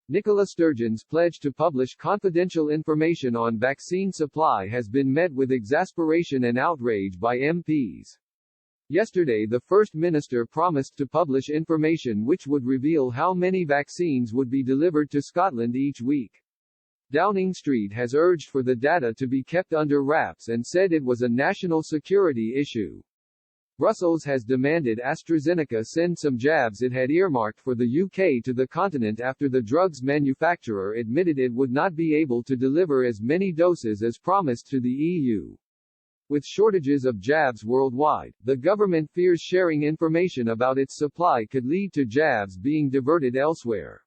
Nicola Sturgeon's pledge to publish confidential information on vaccine supply has been met with exasperation and outrage by MPs. Yesterday the First Minister promised to publish information which would reveal how many vaccines would be delivered to Scotland each week. Downing Street has urged for the data to be kept under wraps and said it was a national security issue. Brussels has demanded AstraZeneca send some jabs it had earmarked for the UK to the continent after the drug's manufacturer admitted it would not be able to deliver as many doses as promised to the EU. With shortages of jabs worldwide, the government fears sharing information about its supply could lead to jabs being diverted elsewhere.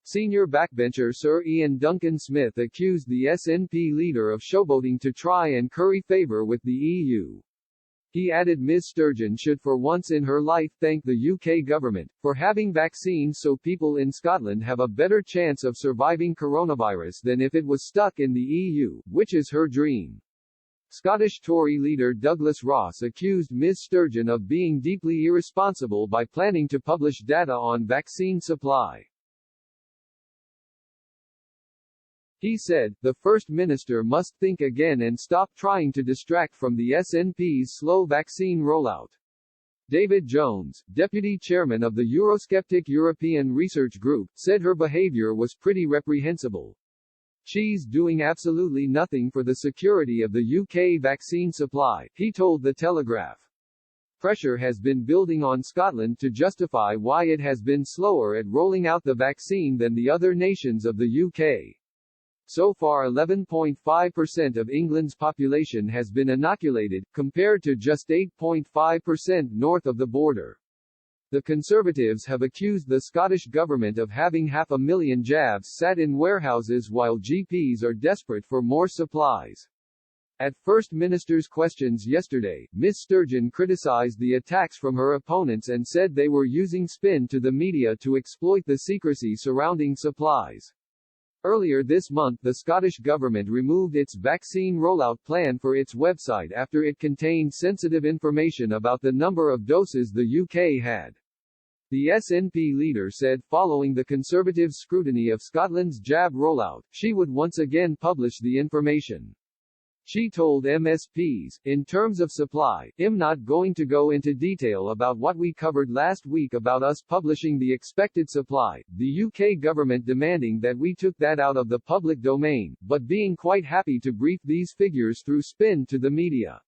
Senior backbencher Sir Ian Duncan Smith accused the SNP leader of showboating to try and curry favour with the EU. He added Ms. Sturgeon should for once in her life thank the UK government for having vaccines so people in Scotland have a better chance of surviving coronavirus than if it was stuck in the EU, which is her dream. Scottish Tory leader Douglas Ross accused Ms. Sturgeon of being deeply irresponsible by planning to publish data on vaccine supply. He said, "The First Minister must think again and stop trying to distract from the SNP's slow vaccine rollout." David Jones, deputy chairman of the Eurosceptic European Research Group, said her behavior was pretty reprehensible. "She's doing absolutely nothing for the security of the UK vaccine supply," he told The Telegraph. Pressure has been building on Scotland to justify why it has been slower at rolling out the vaccine than the other nations of the UK. So far 11.5% of England's population has been inoculated, compared to just 8.5% north of the border. The Conservatives have accused the Scottish Government of having 500,000 jabs sat in warehouses while GPs are desperate for more supplies. At First Minister's questions yesterday, Ms. Sturgeon criticised the attacks from her opponents and said they were using spin to the media to exploit the secrecy surrounding supplies. Earlier this month the Scottish Government removed its vaccine rollout plan for its website after it contained sensitive information about the number of doses the UK had. The SNP leader said following the Conservatives' scrutiny of Scotland's jab rollout, she would once again publish the information. She told MSPs, "In terms of supply, I'm not going to go into detail about what we covered last week about us publishing the expected supply, the UK government demanding that we took that out of the public domain, but being quite happy to brief these figures through spin to the media."